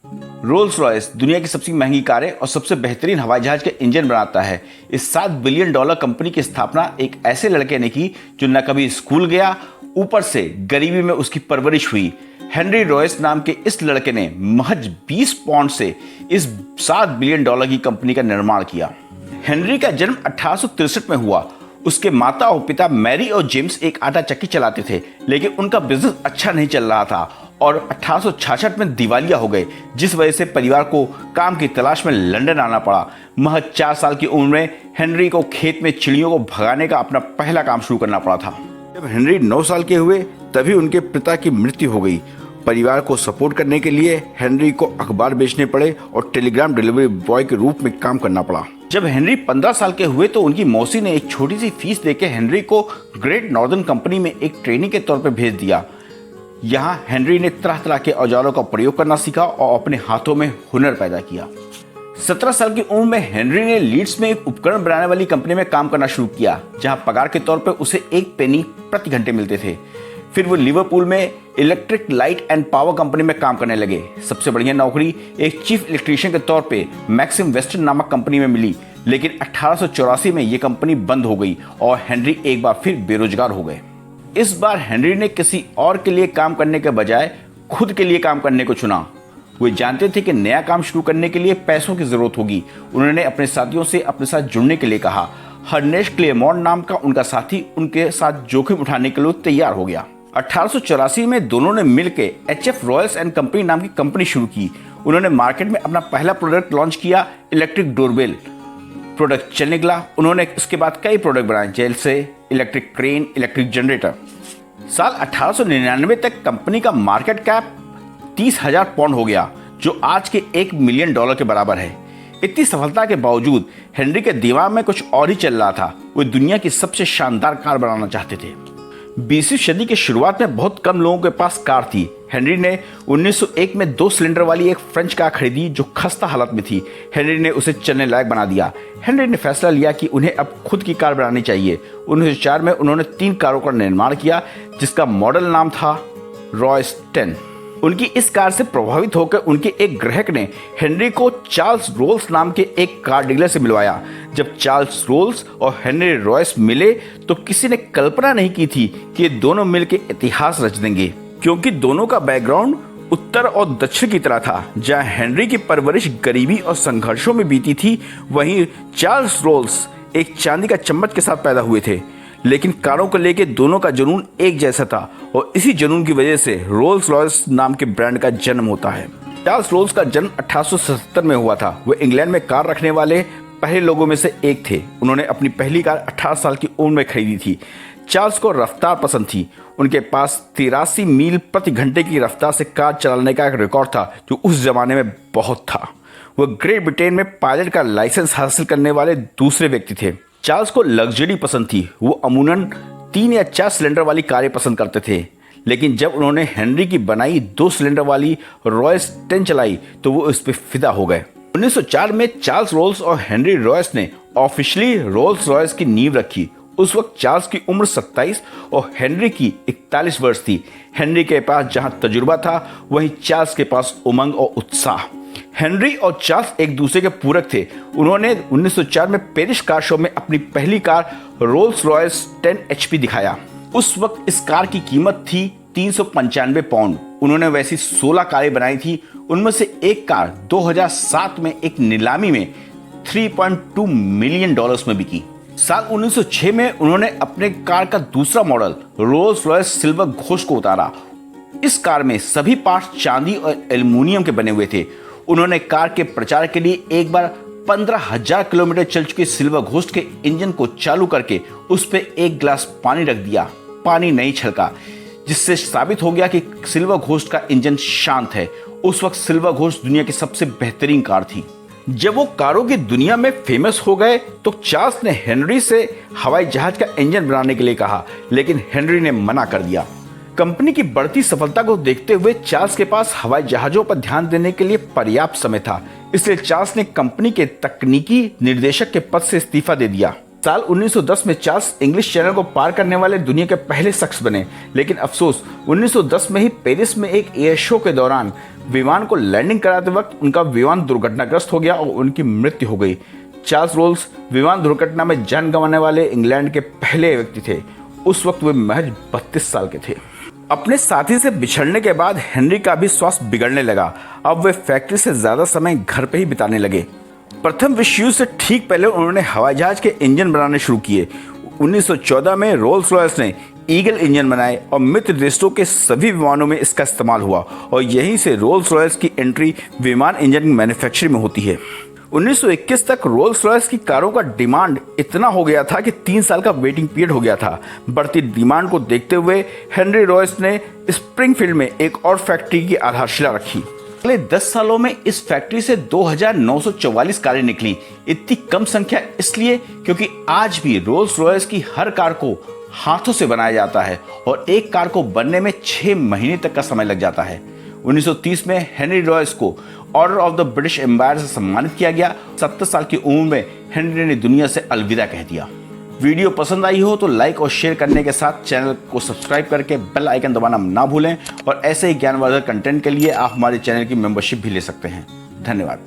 Rolls Royce दुनिया की सबसे महंगी कारें और सबसे बेहतरीन हवाई जहाज के इंजन बनाता है। इस $7 बिलियन कंपनी की स्थापना एक ऐसे लड़के ने की जो न कभी स्कूल गया, ऊपर से गरीबी में उसकी परवरिश हुई। हेनरी रॉयस नाम के इस लड़के ने महज 20 पाउंड से इस $7 बिलियन की कंपनी का निर्माण किया। हेनरी का जन्म 1863 में हुआ। उसके माता और पिता मैरी और जेम्स एक आटा चक्की चलाते थे, लेकिन उनका बिजनेस अच्छा नहीं चल रहा था और 1866 में दिवालिया हो गए, जिस वजह से परिवार को काम की तलाश में लंदन आना पड़ा। महज 4 साल की उम्र में हेनरी को खेत में चिड़ियों को भगाने का अपना पहला काम शुरू करना पड़ा था। जब हेनरी 9 साल के हुए तभी उनके पिता की मृत्यु हो गई। परिवार को सपोर्ट करने के लिए हेनरी को अखबार बेचने पड़े और टेलीग्राम डिलीवरी बॉय के रूप में काम करना पड़ा। जब हेनरी 15 साल के हुए तो उनकी मौसी ने एक छोटी सी फीस देकर हेनरी को ग्रेट नॉर्दर्न कंपनी में एक ट्रेनिंग के तौर पर भेज दिया। यहाँ हेनरी ने तरह तरह के औजारों का प्रयोग करना सीखा और अपने हाथों में हुनर पैदा किया। 17 साल की उम्र में हेनरी ने लीड्स में एक उपकरण बनाने वाली कंपनी में काम करना शुरू किया, जहाँ पगार के तौर पर उसे 1 पेनी प्रति घंटे मिलते थे। फिर वो लिवरपूल में electric light and power company में काम करने लगे। सबसे बढ़िया नौकरी एक चीफ इलेक्ट्रीशियन के तौर पे मैक्सिम वेस्टर्न नामक कंपनी में मिली, लेकिन 1884 में ये कंपनी बंद हो गई और हेनरी एक बार फिर बेरोजगार हो गए। इस बार हेनरी ने किसी और के लिए काम करने के बजाय खुद के लिए काम करने को चुना। वे जानते थे कि नया काम शुरू करने के लिए पैसों की जरूरत होगी। उन्होंने अपने साथियों से अपने साथ जुड़ने के लिए कहा। हर्नेस्ट क्लेमोंट नाम का उनका साथी उनके साथ जोखिम उठाने के लिए तैयार हो गया। 1884 में दोनों ने मिलकर HF रॉयल्स एंड कंपनी नाम की कंपनी शुरू की। उन्होंने मार्केट में अपना पहला प्रोडक्ट लॉन्च किया, इलेक्ट्रिक डोरबेल। प्रोडक्ट चलने लगा। उन्होंने इसके बाद कई प्रोडक्ट बनाए, जैसे इलेक्ट्रिक क्रेन, इलेक्ट्रिक जनरेटर। साल 1899 तक कंपनी का मार्केट कैप 30,000 पाउंड हो गया, जो आज के $1 मिलियन के बराबर है। इतनी सफलता के बावजूद हेनरी के दिमाग में कुछ और ही चल रहा था। वे दुनिया की सबसे शानदार कार बनाना चाहते थे। 20वीं सदी के शुरुआत में बहुत कम लोगों के पास कार थी। हेनरी ने 1901 में 2 सिलेंडर वाली एक फ्रेंच कार खरीदी जो खस्ता हालत में थी। हेनरी ने उसे चलने लायक बना दिया। हेनरी ने फैसला लिया कि उन्हें अब खुद की कार बनानी चाहिए। 1904 में उन्होंने 3 कारों का निर्माण किया, जिसका मॉडल नाम था रॉयस 10। उनकी इस कार से प्रभावित होकर उनके एक ग्राहक ने हेनरी को चार्ल्स रोल्स नाम के एक कार डीलर से मिलवाया। जब चार्ल्स रोल्स और हेनरी रॉयस मिले तो किसी ने कल्पना नहीं की थी कि ये दोनों मिलकर इतिहास रच देंगे, क्योंकि दोनों का बैकग्राउंड उत्तर और दक्षिण की तरह था। जहां हेनरी की परवरिश गरीबी और संघर्षों में बीती थी, वहीं चार्ल्स रोल्स एक चांदी का चम्मच के साथ पैदा हुए थे। लेकिन कारों को लेकर दोनों का जुनून एक जैसा था और इसी जुनून की वजह से रोल्स रॉयस नाम के ब्रांड का जन्म होता है। चार्ल्स रोल्स का जन्म 1877 में हुआ था। वो इंग्लैंड में कार रखने वाले पहले लोगों में से एक थे। उन्होंने अपनी पहली कार 18 साल की उम्र में खरीदी थी। चार्ल्स को रफ्तार पसंद थी। उनके पास 83 मील प्रति घंटे की रफ्तार से कार चलाने का एक रिकॉर्ड था, जो उस जमाने में बहुत था। वह ग्रेट ब्रिटेन में पायलट का लाइसेंस हासिल करने वाले दूसरे व्यक्ति थे। चार्ल्स को लग्जरी पसंद थी। वो अमूमन 3 या 4 सिलेंडर वाली कारें पसंद करते थे, लेकिन जब उन्होंने हेनरी की बनाई 2 सिलेंडर वाली रॉयस 10 चलाई तो वो उस पर फिदा हो गए। 1904 में चार्ल्स रोल्स और हेनरी रॉयस ने ऑफिशियली रोल्स रॉयस की नींव रखी। उस वक्त चार्ल्स की उम्र 27 और हेनरी की 41 वर्ष थी। हेनरी के पास जहां तजुर्बा था, वहीं चार्ल्स के पास उमंग और उत्साह। हेनरी और चार्ल्स एक दूसरे के पूरक थे। उन्होंने 1904 में पेरिस कार शो में अपनी पहली कार रोल्स रॉयस 10 HP दिखाया। उस वक्त इस कार की कीमत थी 395 पाउंड। उन्होंने वैसी 16 कारें बनाई थी। उनमें से एक कार 2007 में एक नीलामी में $3.2 मिलियन में बिकी। साल 1906 में उन्होंने अपने कार का दूसरा model Rolls Royce silver ghost को उतारा। इस कार में सभी पार्ट्स चांदी और एल्युमिनियम के बने हुए थे। उन्होंने कार के प्रचार के लिए एक बार 15,000 किलोमीटर चल चुके सिल्वर घोस्ट के इंजन को चालू करके उस पर एक गिलास पानी रख दिया। पानी नहीं छलका, जिससे साबित हो गया कि सिल्वर घोस्ट का इंजन शांत है। उस वक्त सिल्वर घोस्ट दुनिया की सबसे बेहतरीन कार थी। जब वो कारों की दुनिया में फेमस हो गए तो चार्ल्स ने हेनरी से हवाई जहाज का इंजन बनाने के लिए कहा, लेकिन हेनरी ने मना कर दिया। कंपनी की बढ़ती सफलता को देखते हुए चार्ल्स के पास हवाई जहाजों पर ध्यान देने के लिए पर्याप्त समय था। इसलिए चार्ल्स ने कंपनी के तकनीकी निर्देशक के पद से इस्तीफा दे दिया। साल 1910 में चार्ल्स इंग्लिश चैनल को पार करने वाले दुनिया के पहले शख्स बने, लेकिन अफसोस 1910 में ही पेरिस में एक एयर शो के दौरान विमान को लैंडिंग कराते वक्त उनका विमान दुर्घटनाग्रस्त हो गया और उनकी मृत्यु हो गई। चार्ल्स रोल्स विमान दुर्घटना में जान गंवाने वाले इंग्लैंड के पहले व्यक्ति थे। उस वक्त वे महज 32 साल के थे। अपने साथी से बिछड़ने के बाद हेनरी का भी स्वास्थ्य बिगड़ने लगा। अब वे फैक्ट्री से ज्यादा समय घर पे ही बिताने लगे। प्रथम विश्व युद्ध से ठीक पहले उन्होंने हवाई जहाज के इंजन बनाने शुरू किए। 1914 में रोल्स रॉयस ने ईगल इंजन बनाए और मित्र देशों के सभी विमानों में इसका इस्तेमाल हुआ और यहीं से रोल्स रॉयस की एंट्री विमान इंजन मैन्युफैक्चरिंग में होती है। 1921 तक रोल्स रॉयस की कारों का डिमांड इतना हो गया था कि 3 साल का वेटिंग पीरियड हो गया था। बढ़ती डिमांड को देखते हुए हेनरी रॉयस ने स्प्रिंगफील्ड में एक और फैक्ट्री की आधारशिला रखी। अगले 10 सालों में इस फैक्ट्री से 2944 कारें निकली। इतनी कम संख्या इसलिए क्योंकि आज भी रोल्स रॉयस की हर कार को हाथों से बनाया जाता है और एक कार को बनने में 6 महीने तक का समय लग जाता है। 1930 में हेनरी रॉयस को Order of the British Empire से सम्मानित किया गया। 70 साल की उम्र में हेनरी ने दुनिया से अलविदा कह दिया। वीडियो पसंद आई हो तो लाइक और शेयर करने के साथ चैनल को सब्सक्राइब करके बेल आइकन दबाना ना भूलें और ऐसे ही ज्ञानवर्धक कंटेंट के लिए आप हमारे चैनल की मेंबरशिप भी ले सकते हैं। धन्यवाद।